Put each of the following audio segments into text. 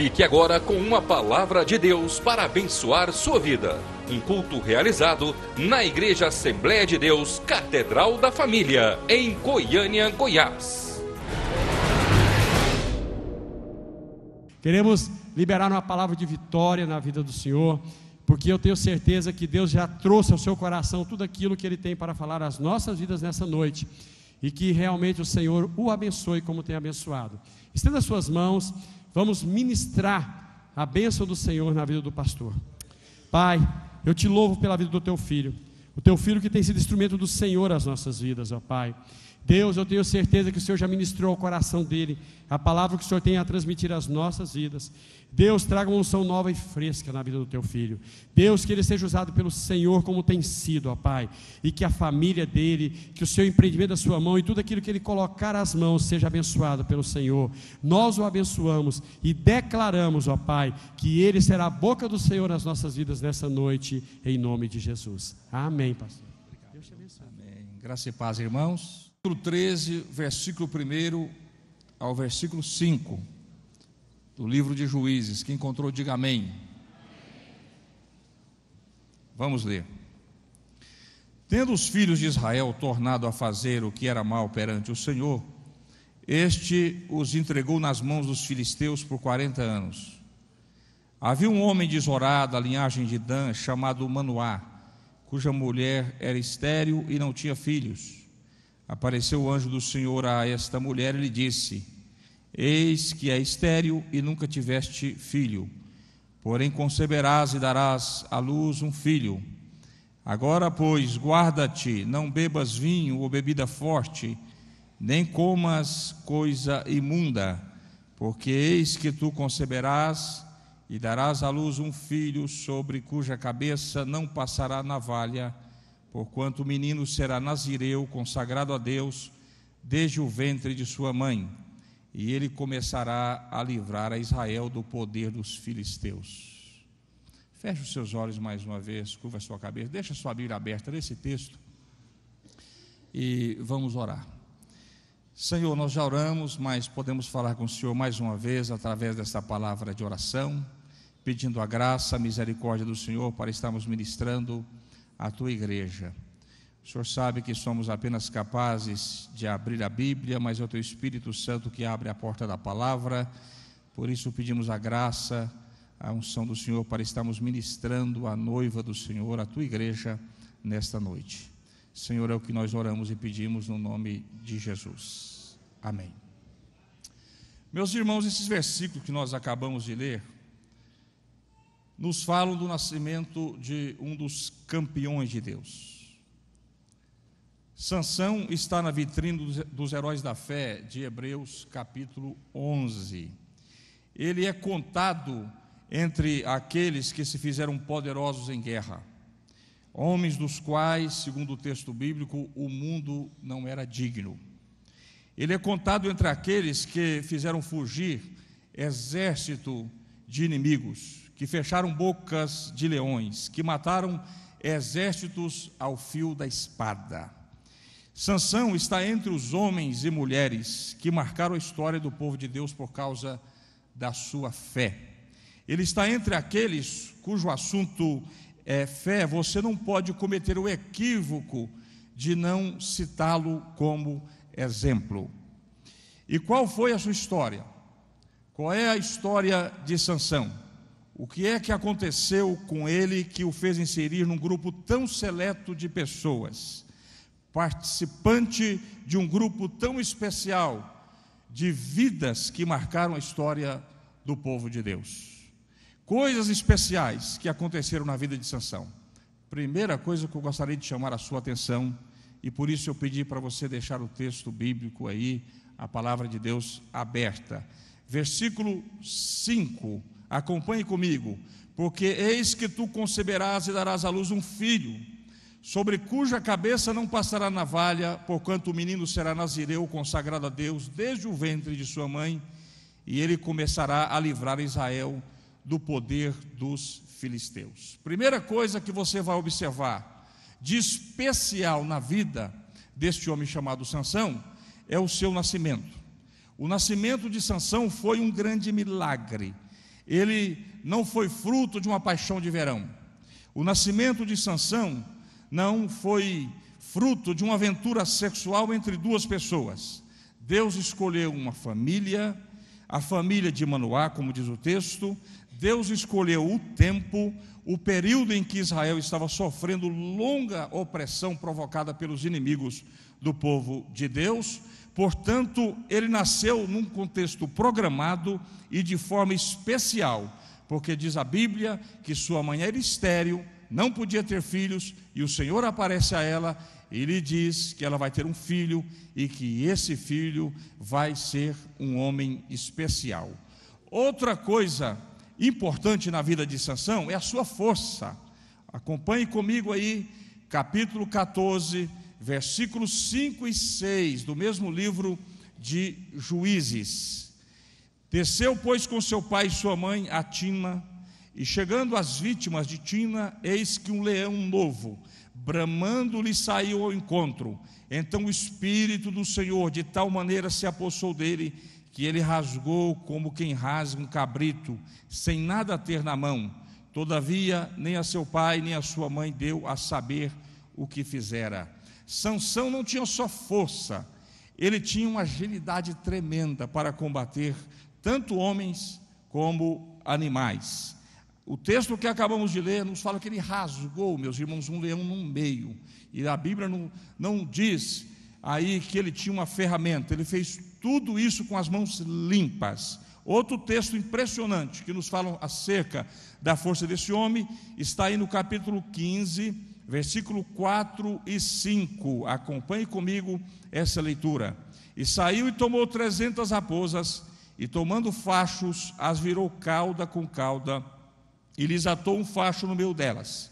Fique agora com uma palavra de Deus para abençoar sua vida. Um culto realizado na Igreja Assembleia de Deus, Catedral da Família, em Goiânia, Goiás. Queremos liberar uma palavra de vitória na vida do Senhor, porque eu tenho certeza que Deus já trouxe ao seu coração tudo aquilo que Ele tem para falar às nossas vidas nessa noite, e que realmente o Senhor o abençoe como tem abençoado. Estenda as suas mãos, vamos ministrar a bênção do Senhor na vida do pastor. Pai, eu te louvo pela vida do teu filho, o teu filho que tem sido instrumento do Senhor às nossas vidas, ó Pai. Deus, eu tenho certeza que o Senhor já ministrou ao coração dele a palavra que o Senhor tem a transmitir às nossas vidas. Deus, traga uma unção nova e fresca na vida do teu filho. Deus, que ele seja usado pelo Senhor como tem sido, ó Pai, e que a família dele, que o seu empreendimento da sua mão e tudo aquilo que ele colocar às mãos seja abençoado pelo Senhor. Nós o abençoamos e declaramos, ó Pai, que ele será a boca do Senhor nas nossas vidas nessa noite, em nome de Jesus. Amém, pastor. Deus te abençoe. Amém. Graça e paz, irmãos. Capítulo 13, versículo 1 ao versículo 5 do livro de Juízes. Quem encontrou, diga amém. Vamos ler. Tendo os filhos de Israel tornado a fazer o que era mal perante o Senhor, este os entregou nas mãos dos filisteus por 40 anos. Havia um homem de Zorá, da linhagem de Dan, chamado Manoá, cuja mulher era estéril e não tinha filhos. Apareceu o anjo do Senhor a esta mulher e lhe disse: eis que é estéril e nunca tiveste filho, porém conceberás e darás à luz um filho. Agora, pois, guarda-te, não bebas vinho ou bebida forte, nem comas coisa imunda, porque eis que tu conceberás e darás à luz um filho, sobre cuja cabeça não passará navalha, porquanto o menino será nazireu, consagrado a Deus, desde o ventre de sua mãe, e ele começará a livrar a Israel do poder dos filisteus. Feche os seus olhos mais uma vez, curva a sua cabeça, deixa a sua Bíblia aberta nesse texto, e vamos orar. Senhor, nós já oramos, mas podemos falar com o Senhor mais uma vez, através desta palavra de oração, pedindo a graça, a misericórdia do Senhor, para estarmos ministrando a tua igreja. O Senhor sabe que somos apenas capazes de abrir a Bíblia, mas é o teu Espírito Santo que abre a porta da palavra. Por isso pedimos a graça, a unção do Senhor, para estarmos ministrando a noiva do Senhor, a tua igreja, nesta noite. Senhor, é o que nós oramos e pedimos no nome de Jesus. Amém. Meus irmãos, esses versículos que nós acabamos de ler nos falam do nascimento de um dos campeões de Deus. Sansão está na vitrine dos heróis da fé de Hebreus capítulo 11. Ele é contado entre aqueles que se fizeram poderosos em guerra, homens dos quais, segundo o texto bíblico, o mundo não era digno. Ele é contado entre aqueles que fizeram fugir exército de inimigos, que fecharam bocas de leões, que mataram exércitos ao fio da espada. Sansão está entre os homens e mulheres que marcaram a história do povo de Deus por causa da sua fé. Ele está entre aqueles cujo assunto é fé. Você não pode cometer o equívoco de não citá-lo como exemplo. E qual foi a sua história? Qual é a história de Sansão? O que é que aconteceu com ele que o fez inserir num grupo tão seleto de pessoas, participante de um grupo tão especial de vidas que marcaram a história do povo de Deus? Coisas especiais que aconteceram na vida de Sansão. Primeira coisa que eu gostaria de chamar a sua atenção, e por isso eu pedi para você deixar o texto bíblico aí, a palavra de Deus aberta. Versículo 5. Acompanhe comigo. Porque eis que tu conceberás e darás à luz um filho, sobre cuja cabeça não passará navalha, porquanto o menino será nazireu, consagrado a Deus, desde o ventre de sua mãe, e ele começará a livrar Israel do poder dos filisteus. Primeira coisa que você vai observar de especial na vida deste homem chamado Sansão é o seu nascimento. O nascimento de Sansão foi um grande milagre. ele não foi fruto de uma paixão de verão. O nascimento de Sansão não foi fruto de uma aventura sexual entre duas pessoas. Deus escolheu uma família, a família de Manoá, como diz o texto. Deus escolheu o tempo, o período em que Israel estava sofrendo longa opressão provocada pelos inimigos do povo de Deus. Portanto, ele nasceu num contexto programado e de forma especial, porque diz a Bíblia que sua mãe era estéril, não podia ter filhos, e o Senhor aparece a ela e lhe diz que ela vai ter um filho e que esse filho vai ser um homem especial. Outra coisa importante na vida de Sansão é a sua força. Acompanhe comigo aí, capítulo 14, versículos 5 e 6, do mesmo livro de Juízes. Desceu, pois, com seu pai e sua mãe a Tima, e chegando às vítimas de Tima, eis que um leão novo, bramando, lhe saiu ao encontro. Então o Espírito do Senhor de tal maneira se apossou dele, que ele rasgou como quem rasga um cabrito, sem nada ter na mão. Todavia, nem a seu pai, nem a sua mãe deu a saber o que fizera. Sansão não tinha só força, ele tinha uma agilidade tremenda para combater tanto homens como animais. O texto que acabamos de ler nos fala que ele rasgou, meus irmãos, um leão no meio. E a Bíblia não diz aí que ele tinha uma ferramenta, ele fez tudo isso com as mãos limpas. Outro texto impressionante que nos fala acerca da força desse homem está aí no capítulo 15, versículo 4 e 5. Acompanhe comigo essa leitura. E saiu e tomou 300 raposas, e tomando fachos, as virou cauda com cauda, e lhes atou um facho no meio delas.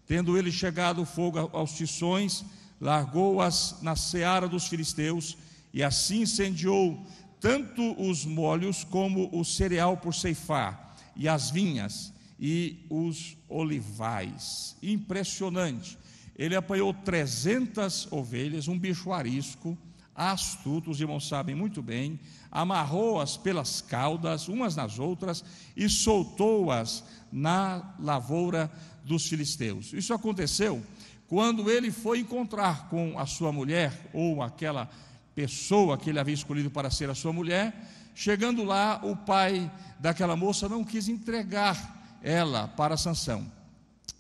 Tendo ele chegado o fogo aos tições, largou-as na seara dos filisteus, e assim incendiou tanto os molhos como o cereal por ceifar, e as vinhas e os olivais. Impressionante. Ele apanhou 300 ovelhas, um bicho arisco, astuto, os irmãos sabem muito bem, amarrou-as pelas caudas, umas nas outras, e soltou-as na lavoura dos filisteus. Isso aconteceu quando ele foi encontrar com a sua mulher, ou aquela pessoa que ele havia escolhido para ser a sua mulher. Chegando lá, o pai daquela moça não quis entregar ela para Sansão.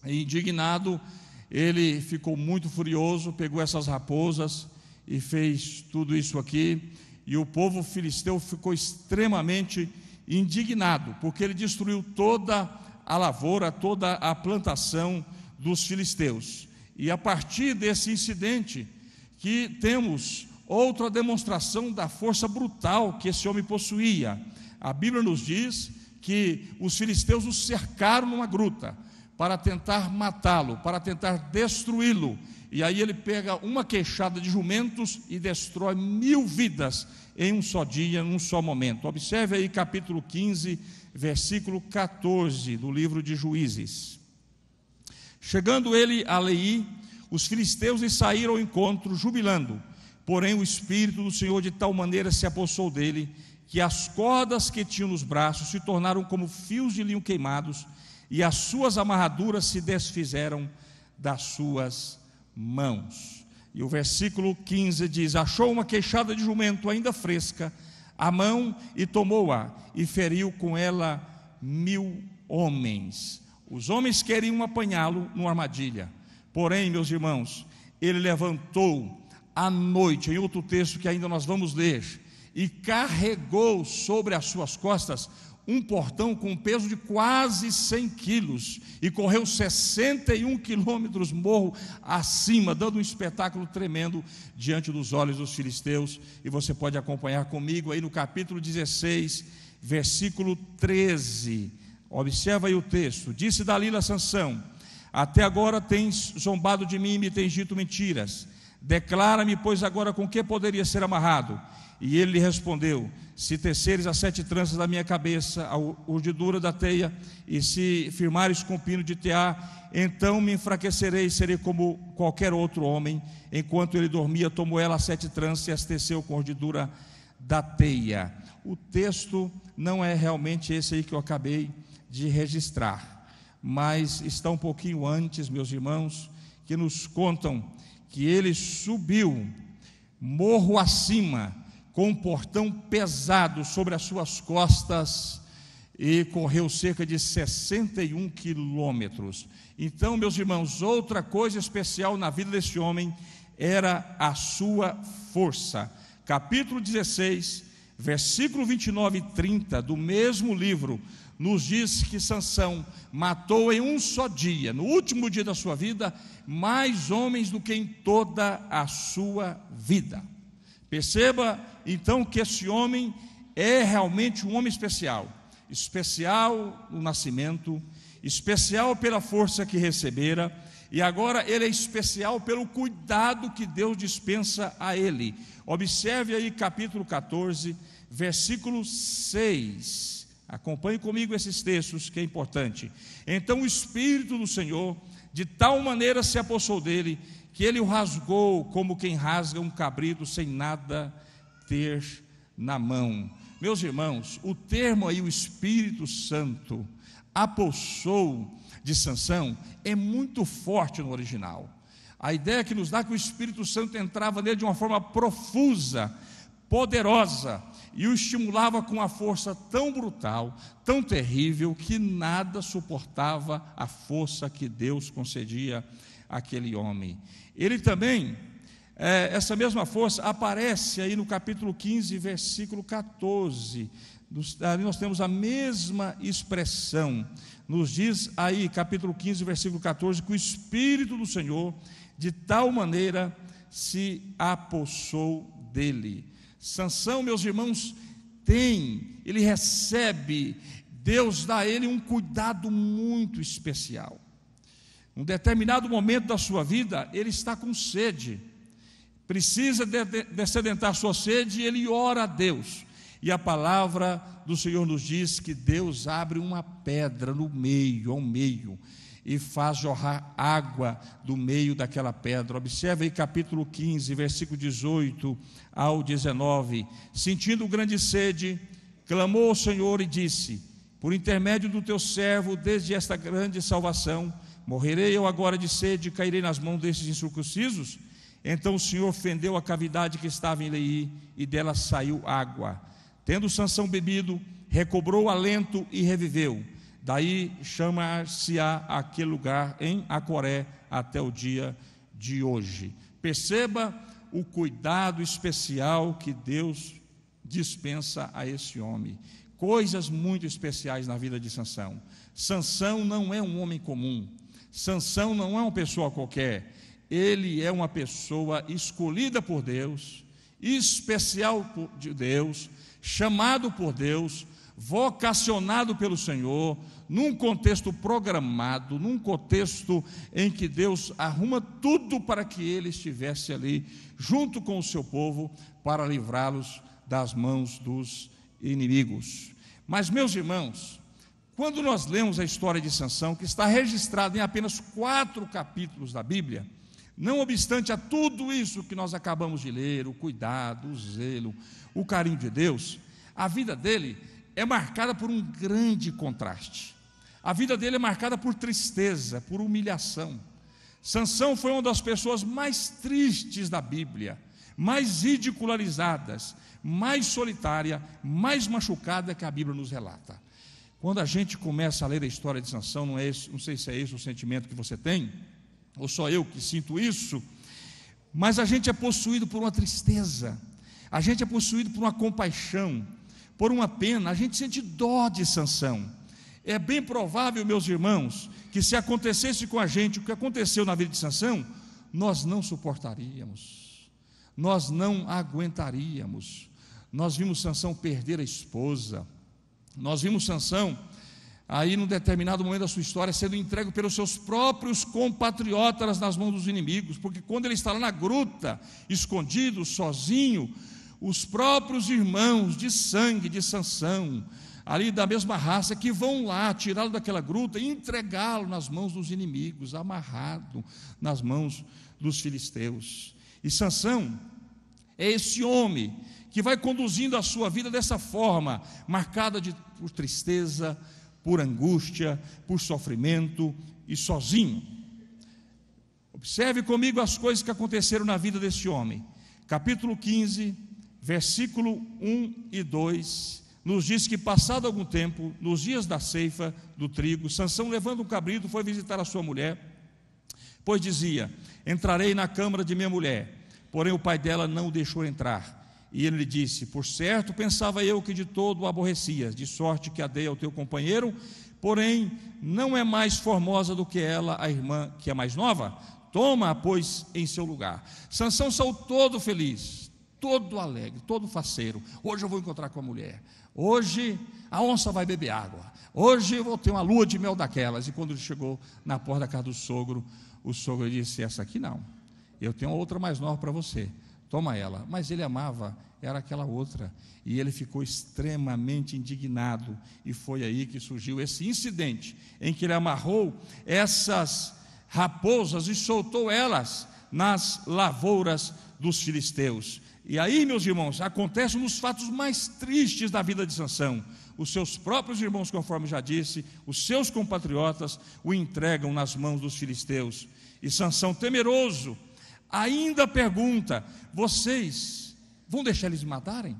Indignado, ele ficou muito furioso, pegou essas raposas e fez tudo isso aqui, e o povo filisteu ficou extremamente indignado, porque ele destruiu toda a lavoura, toda a plantação dos filisteus. E a partir desse incidente que temos outra demonstração da força brutal que esse homem possuía. A Bíblia nos diz que os filisteus o cercaram numa gruta para tentar matá-lo, para tentar destruí-lo. E aí ele pega uma queixada de jumentos e destrói 1000 vidas em um só dia, num só momento. Observe aí capítulo 15, versículo 14 do livro de Juízes. Chegando ele a Leí, os filisteus lhe saíram ao encontro, jubilando. Porém o Espírito do Senhor de tal maneira se apossou dele, que as cordas que tinham nos braços se tornaram como fios de linho queimados, e as suas amarraduras se desfizeram das suas mãos. E o versículo 15 diz: achou uma queixada de jumento ainda fresca à mão, e tomou-a, e feriu com ela 1000 homens. Os homens queriam apanhá-lo numa armadilha. Porém, meus irmãos, ele levantou à noite, em outro texto que ainda nós vamos ler, e carregou sobre as suas costas um portão com peso de quase 100 quilos, e correu 61 quilômetros morro acima, dando um espetáculo tremendo diante dos olhos dos filisteus. E você pode acompanhar comigo aí no capítulo 16, versículo 13. Observa aí o texto. Disse Dalila a Sansão: até agora tens zombado de mim e me tens dito mentiras. Declara-me, pois, agora com que poderia ser amarrado? E ele lhe respondeu: se teceres as 7 tranças da minha cabeça, a urdidura da teia, e se firmares com pino de tear, então me enfraquecerei e serei como qualquer outro homem. Enquanto ele dormia, tomou ela as 7 tranças e as teceu com a urdidura da teia. O texto não é realmente esse aí que eu acabei de registrar, mas está um pouquinho antes, meus irmãos, que nos contam que ele subiu morro acima, com um portão pesado sobre as suas costas, e correu cerca de 61 quilômetros. Então, meus irmãos, outra coisa especial na vida desse homem era a sua força. Capítulo 16, versículo 29 e 30 do mesmo livro, nos diz que Sansão matou em um só dia, no último dia da sua vida, mais homens do que em toda a sua vida. Perceba então que esse homem é realmente um homem especial, especial no nascimento, especial pela força que recebera, e agora ele é especial pelo cuidado que Deus dispensa a ele. Observe aí capítulo 14, versículo 6. Acompanhe comigo esses textos, que é importante. Então o Espírito do Senhor de tal maneira se apossou dele, que ele o rasgou como quem rasga um cabrito sem nada ter na mão. Meus irmãos, o termo aí, o Espírito Santo apossou de Sansão, é muito forte no original. A ideia que nos dá que o Espírito Santo entrava nele de uma forma profusa, poderosa, e o estimulava com uma força tão brutal, tão terrível, que nada suportava a força que Deus concedia àquele homem. Ele também, essa mesma força aparece aí no capítulo 15, versículo 14, ali nós temos a mesma expressão. Nos diz aí, capítulo 15, versículo 14, que o Espírito do Senhor de tal maneira se apossou dele. Sansão, meus irmãos, ele recebe, Deus dá a ele um cuidado muito especial. Em determinado momento da sua vida, ele está com sede, precisa descedentar sua sede, e ele ora a Deus, e a palavra do Senhor nos diz que Deus abre uma pedra ao meio, e faz jorrar água do meio daquela pedra. Observe aí capítulo 15, versículo 18 ao 19. Sentindo grande sede, clamou ao Senhor e disse: por intermédio do teu servo, desde esta grande salvação, morrerei eu agora de sede e cairei nas mãos desses incircuncisos? Então o Senhor fendeu a cavidade que estava em Leí, e dela saiu água. Tendo Sansão bebido, recobrou o alento e reviveu. Daí chama-se-á aquele lugar em Acoré até o dia de hoje. Perceba o cuidado especial que Deus dispensa a esse homem. Coisas muito especiais na vida de Sansão. Sansão não é um homem comum. Sansão não é uma pessoa qualquer. Ele é uma pessoa escolhida por Deus, especial de Deus, chamado por Deus, vocacionado pelo Senhor, num contexto programado, num contexto em que Deus arruma tudo para que ele estivesse ali, junto com o seu povo, para livrá-los das mãos dos inimigos. Mas, meus irmãos, quando nós lemos a história de Sansão, que está registrada em apenas 4 capítulos da Bíblia, não obstante a tudo isso que nós acabamos de ler, o cuidado, o zelo, o carinho de Deus, a vida dele é marcada por um grande contraste. A vida dele é marcada por tristeza, por humilhação. Sansão foi uma das pessoas mais tristes da Bíblia, mais ridicularizadas, mais solitária, mais machucada que a Bíblia nos relata. Quando a gente começa a ler a história de Sansão, não sei se é esse o sentimento que você tem, ou só eu que sinto isso, mas a gente é possuído por uma tristeza, a gente é possuído por uma compaixão, por uma pena, a gente sente dó de Sansão. É bem provável, meus irmãos, que se acontecesse com a gente o que aconteceu na vida de Sansão, nós não suportaríamos, nós não aguentaríamos. Nós vimos Sansão perder a esposa, nós vimos Sansão aí num determinado momento da sua história sendo entregue pelos seus próprios compatriotas nas mãos dos inimigos, porque quando ele está lá na gruta, escondido, sozinho, os próprios irmãos de sangue de Sansão, ali da mesma raça, que vão lá tirá-lo daquela gruta e entregá-lo nas mãos dos inimigos, amarrado nas mãos dos filisteus. E Sansão é esse homem que vai conduzindo a sua vida dessa forma, marcada por tristeza, por angústia, por sofrimento e sozinho. Observe comigo as coisas que aconteceram na vida desse homem. Capítulo 15, versículo 1 e 2, nos diz que passado algum tempo, nos dias da ceifa do trigo, Sansão, levando um cabrito, foi visitar a sua mulher, pois dizia: entrarei na câmara de minha mulher. Porém o pai dela não o deixou entrar. E ele lhe disse: por certo, pensava eu que de todo o aborrecias, de sorte que a dei ao teu companheiro, porém não é mais formosa do que ela, a irmã que é mais nova. Toma-a, pois, em seu lugar. Sansão saiu todo feliz, todo alegre, todo faceiro. Hoje eu vou encontrar com a mulher. Hoje a onça vai beber água. Hoje eu vou ter uma lua de mel daquelas. E quando ele chegou na porta da casa do sogro, o sogro disse: essa aqui não, eu tenho outra mais nova para você, toma ela. Mas ele amava, era aquela outra, e ele ficou extremamente indignado, e foi aí que surgiu esse incidente, em que ele amarrou essas raposas e soltou elas nas lavouras dos filisteus. E aí, meus irmãos, acontece um dos fatos mais tristes da vida de Sansão. Os seus próprios irmãos, conforme já disse, os seus compatriotas o entregam nas mãos dos filisteus. E Sansão, temeroso, ainda pergunta: vocês vão deixar eles me matarem?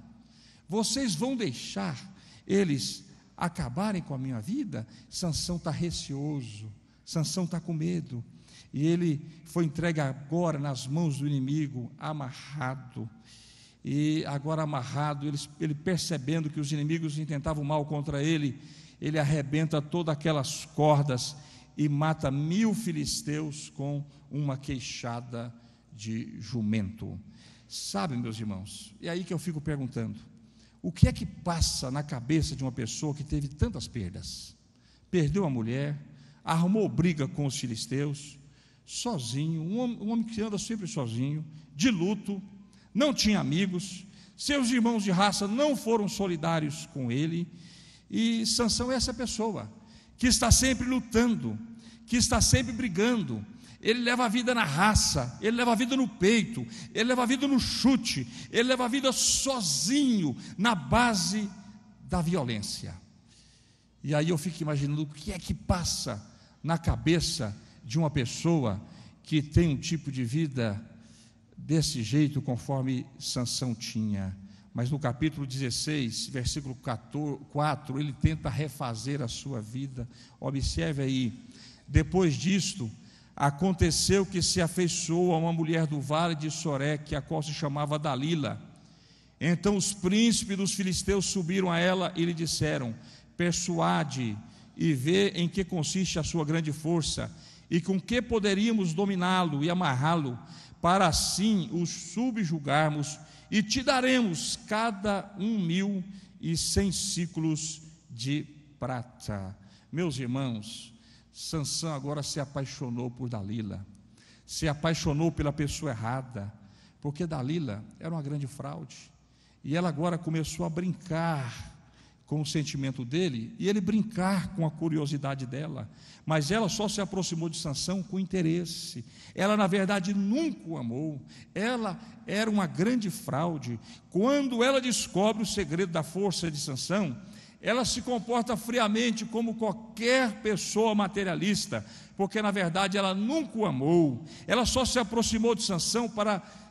Vocês vão deixar eles acabarem com a minha vida? Sansão está receoso, Sansão está com medo, e ele foi entregue agora nas mãos do inimigo, amarrado. E agora amarrado, ele percebendo que os inimigos intentavam mal contra ele, ele arrebenta todas aquelas cordas e mata 1000 filisteus com uma queixada de jumento. Sabe, meus irmãos, é aí que eu fico perguntando: o que é que passa na cabeça de uma pessoa que teve tantas perdas? Perdeu a mulher, arrumou briga com os filisteus, sozinho, um homem que anda sempre sozinho, de luto, não tinha amigos, seus irmãos de raça não foram solidários com ele. E Sansão é essa pessoa que está sempre lutando, que está sempre brigando. Ele leva a vida na raça, ele leva a vida no peito, ele leva a vida no chute, ele leva a vida sozinho, na base da violência. E aí eu fico imaginando o que é que passa na cabeça de uma pessoa que tem um tipo de vida desse jeito, conforme Sansão tinha. Mas no capítulo 16, versículo 4, ele tenta refazer a sua vida. Observe aí: depois disto, aconteceu que se afeiçoou a uma mulher do vale de Soreque, a qual se chamava Dalila. Então os príncipes dos filisteus subiram a ela e lhe disseram: persuade e vê em que consiste a sua grande força, e com que poderíamos dominá-lo e amarrá-lo, para assim os subjugarmos, e te daremos cada 1.100 ciclos de prata. Meus irmãos, Sansão agora se apaixonou por Dalila, se apaixonou pela pessoa errada, porque Dalila era uma grande fraude, e ela agora começou a brincar com o sentimento dele, e ele brincar com a curiosidade dela. Mas ela só se aproximou de Sansão com interesse. Ela na verdade nunca o amou, ela era uma grande fraude. Quando ela descobre o segredo da força de Sansão, ela se comporta friamente como qualquer pessoa materialista, porque na verdade ela nunca o amou. Ela só se aproximou de Sansão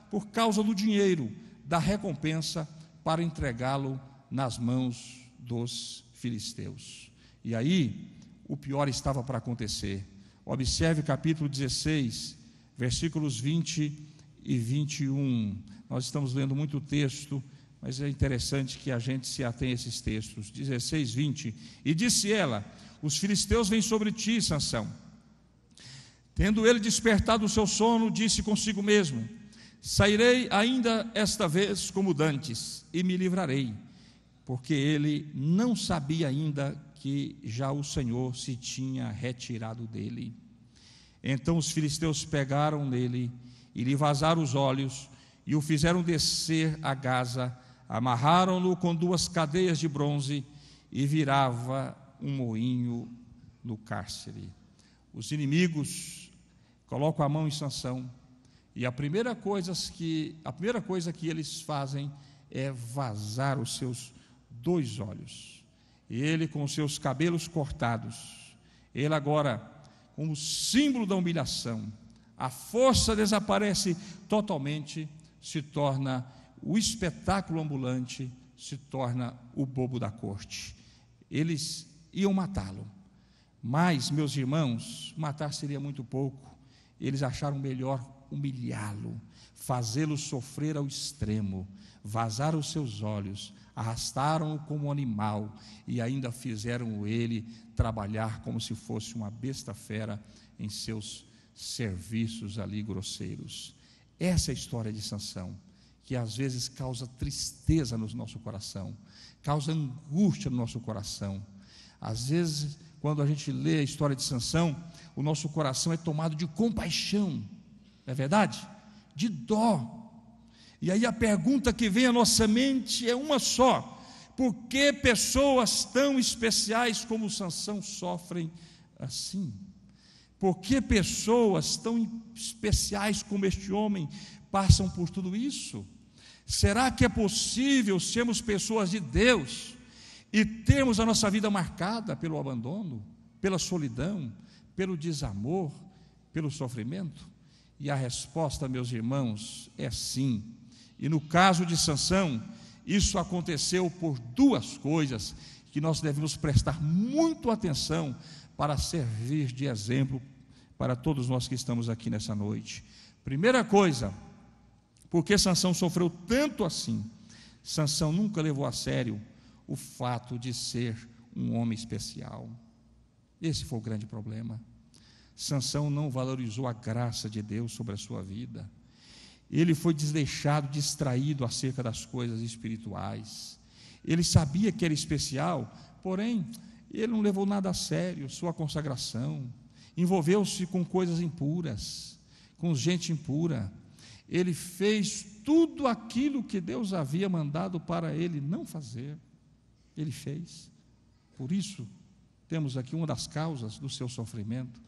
por causa do dinheiro, da recompensa, para entregá-lo nas mãos dos filisteus. E aí o pior estava para acontecer. Observe o capítulo 16, versículos 20 e 21. Nós estamos lendo muito texto, mas é interessante que a gente se atenha a esses textos. 16, 20. E disse ela: os filisteus vêm sobre ti, Sansão. Tendo ele despertado o seu sono, disse consigo mesmo: sairei ainda esta vez como dantes, e me livrarei. Porque ele não sabia ainda que já o Senhor se tinha retirado dele. Então os filisteus pegaram nele e lhe vazaram os olhos, e o fizeram descer a Gaza, amarraram-no com 2 cadeias de bronze, e virava um moinho no cárcere. Os inimigos colocam a mão em Sansão, e a primeira coisa que eles fazem é vazar os seus 2 olhos. Ele, com os seus cabelos cortados, ele agora, como símbolo da humilhação, a força desaparece totalmente, se torna o espetáculo ambulante, se torna o bobo da corte. Eles iam matá-lo, mas, meus irmãos, matar seria muito pouco. Eles acharam melhor humilhá-lo, fazê-lo sofrer ao extremo, vazar os seus olhos, arrastaram-o como um animal e ainda fizeram ele trabalhar como se fosse uma besta fera em seus serviços ali grosseiros. Essa é a história de Sansão, que às vezes causa tristeza no nosso coração, causa angústia no nosso coração. Às vezes, quando a gente lê a história de Sansão, o nosso coração é tomado de compaixão, não é verdade? De dó. E aí a pergunta que vem à nossa mente é uma só: por que pessoas tão especiais como Sansão sofrem assim? Por que pessoas tão especiais como este homem passam por tudo isso? Será que é possível sermos pessoas de Deus e termos a nossa vida marcada pelo abandono, pela solidão, pelo desamor, pelo sofrimento? E a resposta, meus irmãos, é sim. E no caso de Sansão, isso aconteceu por 2 coisas que nós devemos prestar muito atenção para servir de exemplo para todos nós que estamos aqui nessa noite. Primeira coisa, por que Sansão sofreu tanto assim? Sansão nunca levou a sério o fato de ser um homem especial. Esse foi o grande problema. Sansão não valorizou a graça de Deus sobre a sua vida. Ele foi desleixado, distraído acerca das coisas espirituais. Ele sabia que era especial, porém, ele não levou nada a sério, sua consagração. Envolveu-se com coisas impuras, com gente impura. Ele fez tudo aquilo que Deus havia mandado para ele não fazer. Ele fez. Por isso, temos aqui uma das causas do seu sofrimento,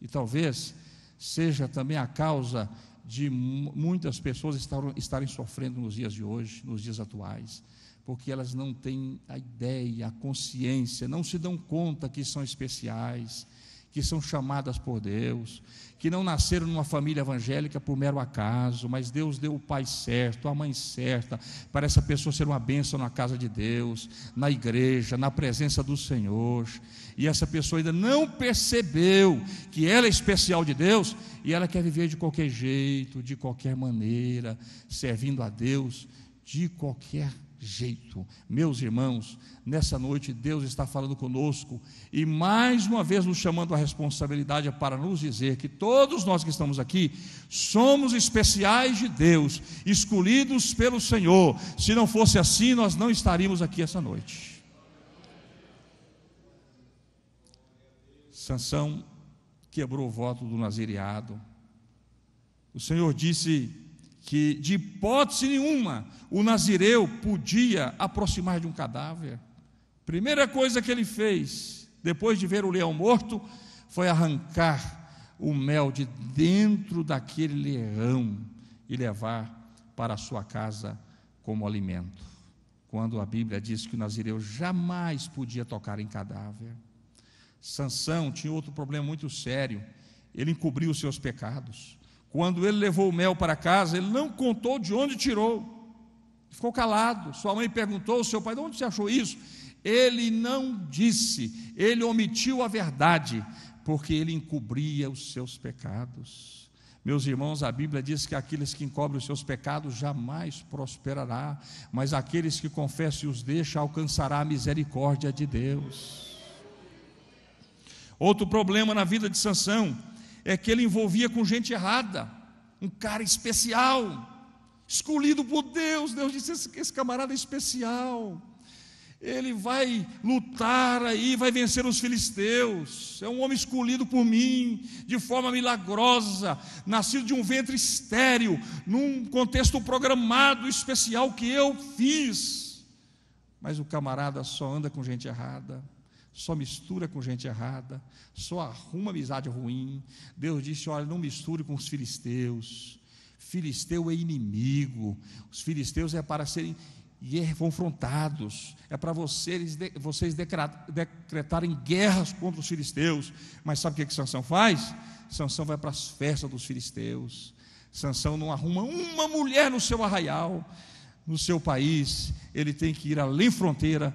e talvez seja também a causa de muitas pessoas estarem sofrendo nos dias de hoje, nos dias atuais, porque elas não têm a ideia, a consciência, não se dão conta que são especiais, que são chamadas por Deus, que não nasceram numa família evangélica por mero acaso, mas Deus deu o pai certo, a mãe certa, para essa pessoa ser uma bênção na casa de Deus, na igreja, na presença do Senhor, e essa pessoa ainda não percebeu que ela é especial de Deus, e ela quer viver de qualquer jeito, de qualquer maneira, servindo a Deus de qualquer jeito. Meus irmãos, nessa noite Deus está falando conosco e mais uma vez nos chamando à responsabilidade para nos dizer que todos nós que estamos aqui somos especiais de Deus, escolhidos pelo Senhor. Se não fosse assim, nós não estaríamos aqui essa noite. Sansão quebrou o voto do nazireado. O Senhor disse que de hipótese nenhuma o nazireu podia aproximar de um cadáver. Primeira coisa que ele fez, depois de ver o leão morto, foi arrancar o mel de dentro daquele leão e levar para a sua casa como alimento. Quando a Bíblia diz que o nazireu jamais podia tocar em cadáver. Sansão tinha outro problema muito sério, ele encobriu os seus pecados. Quando ele levou o mel para casa, ele não contou de onde tirou, ficou calado. Sua mãe perguntou ao seu pai: de onde você achou isso? Ele não disse, ele omitiu a verdade, porque ele encobria os seus pecados. Meus irmãos, a Bíblia diz que aqueles que encobrem os seus pecados jamais prosperará, mas aqueles que confessam e os deixam alcançará a misericórdia de Deus. Outro problema na vida de Sansão é que ele envolvia com gente errada, um cara especial, escolhido por Deus. Deus disse: esse camarada é especial, ele vai lutar aí, vai vencer os filisteus, é um homem escolhido por mim, de forma milagrosa, nascido de um ventre estéril, num contexto programado, especial que eu fiz. Mas o camarada só anda com gente errada, só mistura com gente errada, só arruma amizade ruim. Deus disse: olha, não misture com os filisteus. Filisteu é inimigo, os filisteus é para serem e confrontados. É para vocês decretarem guerras contra os filisteus. Mas sabe o que Sansão faz? Sansão vai para as festas dos filisteus. Sansão não arruma uma mulher no seu arraial, no seu país. Ele tem que ir além fronteira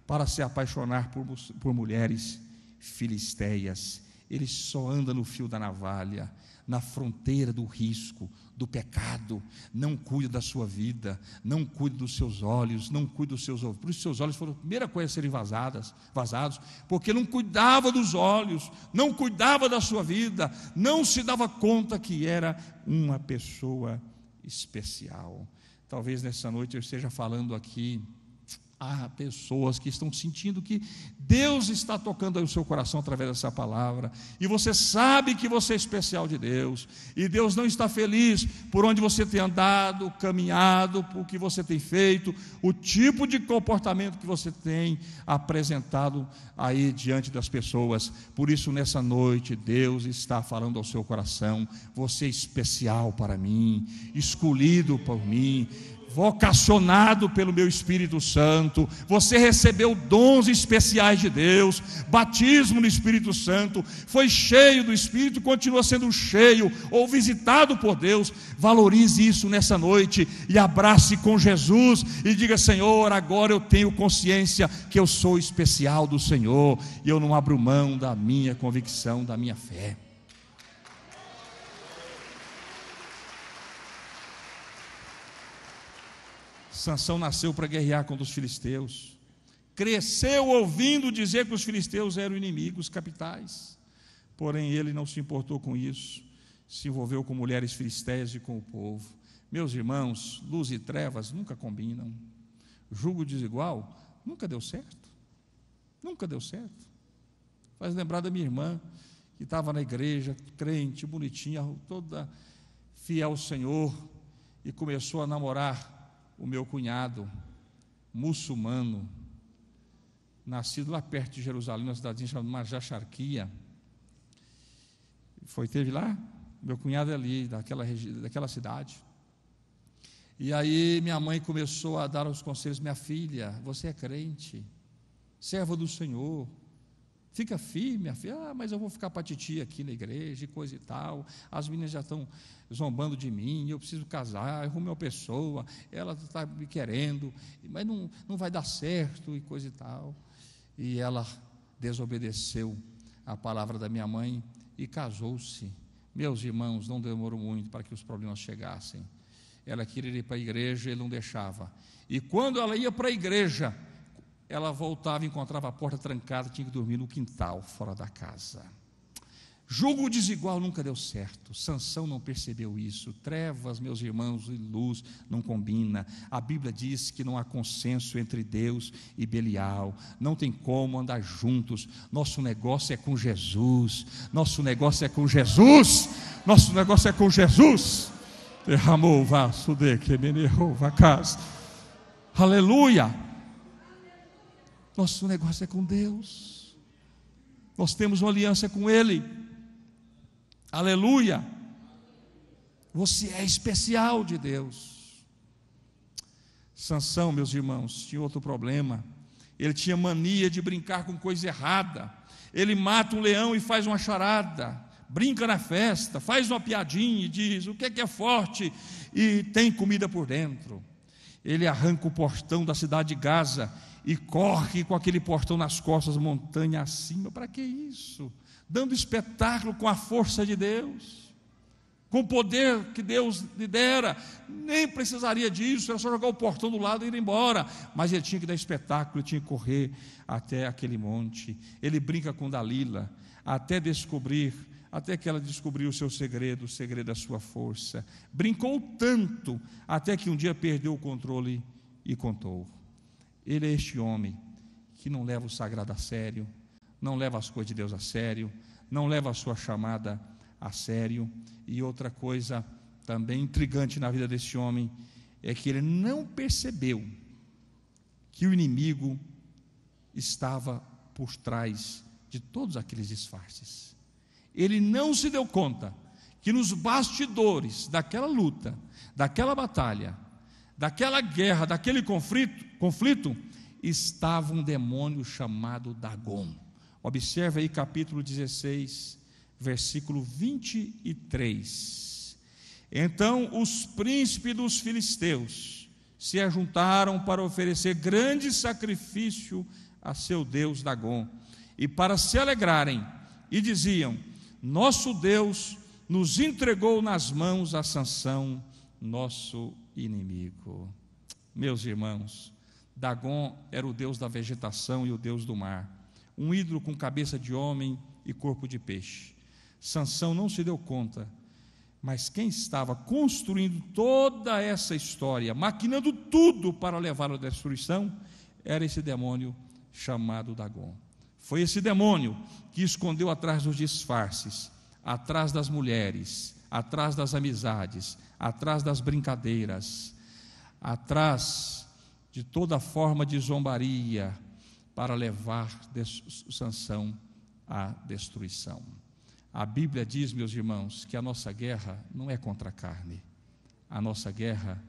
para se apaixonar por mulheres filisteias. Ele só anda no fio da navalha, na fronteira do risco, do pecado. Não cuida da sua vida, não cuida dos seus olhos, não cuida dos seus ouvidos. Por isso seus olhos foram a primeira coisa a serem vazados, porque não cuidava dos olhos, não cuidava da sua vida, não se dava conta que era uma pessoa especial. Talvez nessa noite eu esteja falando aqui a pessoas que estão sentindo que Deus está tocando aí o seu coração através dessa palavra, e você sabe que você é especial de Deus, e Deus não está feliz por onde você tem andado, caminhado, por que você tem feito, o tipo de comportamento que você tem apresentado aí diante das pessoas. Por isso nessa noite Deus está falando ao seu coração: você é especial para mim, escolhido por mim, vocacionado pelo meu Espírito Santo. Você recebeu dons especiais de Deus, batismo no Espírito Santo, foi cheio do Espírito, continua sendo cheio ou visitado por Deus. Valorize isso nessa noite e abrace com Jesus e diga: Senhor, agora eu tenho consciência que eu sou especial do Senhor, e eu não abro mão da minha convicção, da minha fé. Sansão nasceu para guerrear contra os filisteus, cresceu ouvindo dizer que os filisteus eram inimigos capitais, porém ele não se importou com isso, se envolveu com mulheres filisteias e com o povo. Meus irmãos, luz e trevas nunca combinam, jugo desigual nunca deu certo, nunca deu certo. Faz lembrar da minha irmã, que estava na igreja, crente, bonitinha, toda fiel ao Senhor, e começou a namorar o meu cunhado, muçulmano, nascido lá perto de Jerusalém, uma cidadezinha chamada Majacharquia. Teve lá, meu cunhado é ali, daquela cidade. E aí minha mãe começou a dar os conselhos: minha filha, você é crente, serva do Senhor, fica firme, minha filha. Mas eu vou ficar para a titia aqui na igreja e coisa e tal, as meninas já estão zombando de mim, eu preciso casar, eu arrumei uma pessoa, ela está me querendo, mas não vai dar certo e coisa e tal. E ela desobedeceu a palavra da minha mãe e casou-se. Meus irmãos, não demorou muito para que os problemas chegassem. Ela queria ir para a igreja, ele não deixava, e quando ela ia para a igreja, ela voltava e encontrava a porta trancada, tinha que dormir no quintal, fora da casa. Jugo desigual nunca deu certo. Sansão não percebeu isso. Trevas, meus irmãos, e luz não combina. A Bíblia diz que não há consenso entre Deus e Belial, não tem como andar juntos. Nosso negócio é com Jesus, nosso negócio é com Jesus, nosso negócio é com Jesus. Derramou o vaso de que menerou a casa. Aleluia. Nosso negócio é com Deus, nós temos uma aliança com Ele. Aleluia. Você é especial de Deus. Sansão, meus irmãos, tinha outro problema. Ele tinha mania de brincar com coisa errada. Ele mata um leão e faz uma charada, brinca na festa, faz uma piadinha e diz: o que é forte e tem comida por dentro. Ele arranca o portão da cidade de Gaza e corre com aquele portão nas costas, montanha acima. Para que isso? Dando espetáculo com a força de Deus, com o poder que Deus lhe dera. Nem precisaria disso, era só jogar o portão do lado e ir embora, mas ele tinha que dar espetáculo, ele tinha que correr até aquele monte. Ele brinca com Dalila, até que ela descobriu o seu segredo, o segredo da sua força. Brincou tanto, até que um dia perdeu o controle e contou. Ele é este homem que não leva o sagrado a sério, não leva as coisas de Deus a sério, não leva a sua chamada a sério. E outra coisa também intrigante na vida desse homem é que ele não percebeu que o inimigo estava por trás de todos aqueles disfarces. Ele não se deu conta que nos bastidores daquela luta, daquela batalha, daquela guerra, daquele conflito, estava um demônio chamado Dagon. Observe aí capítulo 16, versículo 23. Então os príncipes dos filisteus se ajuntaram para oferecer grande sacrifício a seu Deus Dagon, e para se alegrarem, e diziam: nosso Deus nos entregou nas mãos a Sansão, nosso inimigo. Meus irmãos, Dagon era o deus da vegetação e o deus do mar, um ídolo com cabeça de homem e corpo de peixe. Sansão não se deu conta, mas quem estava construindo toda essa história, maquinando tudo para levá-lo à destruição, era esse demônio chamado Dagon. Foi esse demônio que escondeu atrás dos disfarces, atrás das mulheres, atrás das amizades, atrás das brincadeiras, atrás de toda forma de zombaria, para levar Sansão à destruição. A Bíblia diz, meus irmãos, que a nossa guerra não é contra a carne, a nossa guerra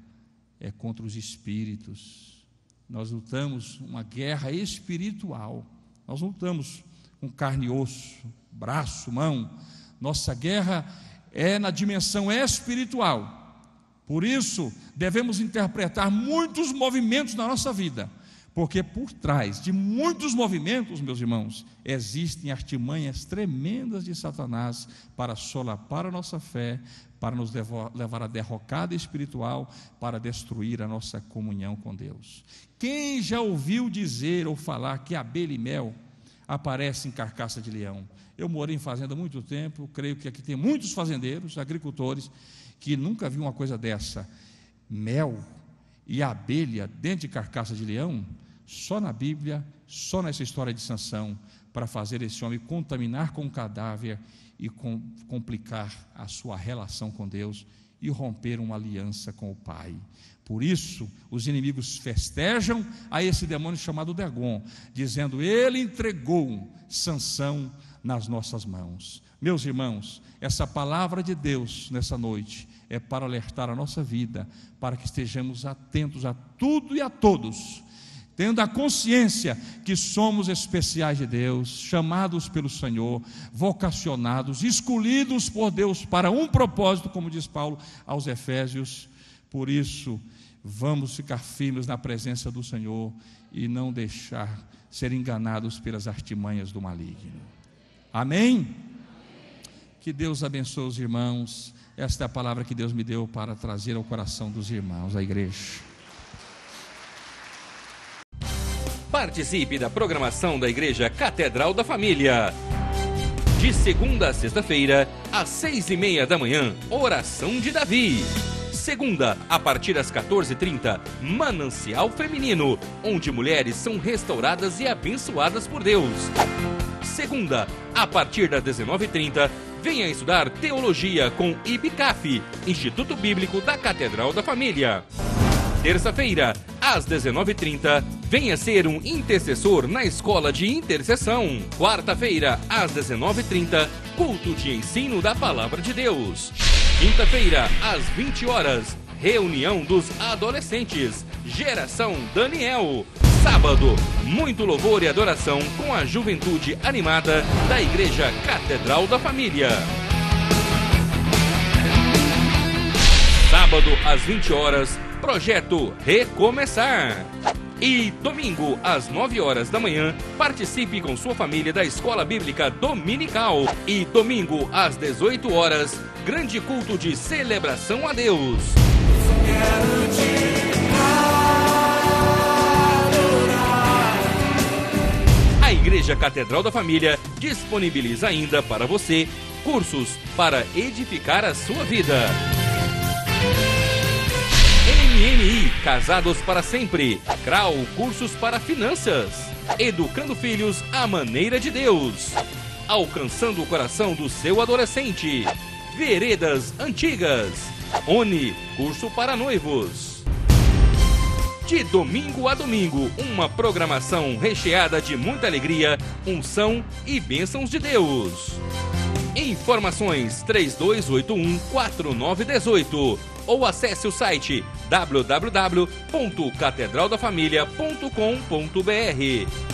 é contra os espíritos. Nós lutamos uma guerra espiritual, nós não lutamos com carne e osso, braço, mão. Nossa guerra é na dimensão espiritual. Por isso, devemos interpretar muitos movimentos na nossa vida, porque por trás de muitos movimentos, meus irmãos, existem artimanhas tremendas de Satanás para solapar a nossa fé, para nos levar à derrocada espiritual, para destruir a nossa comunhão com Deus. Quem já ouviu dizer ou falar que abelha e mel aparecem em carcaça de leão? Eu morei em fazenda há muito tempo, creio que aqui tem muitos fazendeiros, agricultores, que nunca viu uma coisa dessa. Mel e abelha dentro de carcaça de leão, só na Bíblia, só nessa história de Sansão, para fazer esse homem contaminar com o cadáver e complicar a sua relação com Deus e romper uma aliança com o Pai. Por isso, os inimigos festejam a esse demônio chamado Dagon, dizendo: ele entregou Sansão nas nossas mãos. Meus irmãos, essa palavra de Deus nessa noite é para alertar a nossa vida, para que estejamos atentos a tudo e a todos, tendo a consciência que somos especiais de Deus, chamados pelo Senhor, vocacionados, escolhidos por Deus para um propósito, como diz Paulo aos Efésios. Por isso, vamos ficar firmes na presença do Senhor e não deixar ser enganados pelas artimanhas do maligno. Amém? Que Deus abençoe os irmãos. Esta é a palavra que Deus me deu para trazer ao coração dos irmãos, à igreja. Participe da programação da Igreja Catedral da Família. De segunda a sexta-feira, às 6:30 da manhã, Oração de Davi. Segunda, a partir das 14h30, Manancial Feminino, onde mulheres são restauradas e abençoadas por Deus. Segunda, a partir das 19h30, venha estudar Teologia com IBCAF, Instituto Bíblico da Catedral da Família. Terça-feira, às 19h30, venha ser um intercessor na Escola de Intercessão. Quarta-feira, às 19h30, culto de ensino da Palavra de Deus. Quinta-feira, às 20h, reunião dos adolescentes, Geração Daniel. Sábado, muito louvor e adoração com a juventude animada da Igreja Catedral da Família. Sábado, às 20h, Projeto Recomeçar. E domingo, às 9h da manhã, participe com sua família da Escola Bíblica Dominical. E domingo, às 18h, grande culto de celebração a Deus. A Igreja Catedral da Família disponibiliza ainda para você cursos para edificar a sua vida. MMI, Casados para Sempre. CRAU, cursos para finanças. Educando filhos à maneira de Deus. Alcançando o coração do seu adolescente. Veredas Antigas. ONI, curso para noivos. De domingo a domingo, uma programação recheada de muita alegria, unção e bênçãos de Deus. Informações 3281-4918 ou acesse o site www.catedraldafamilia.com.br.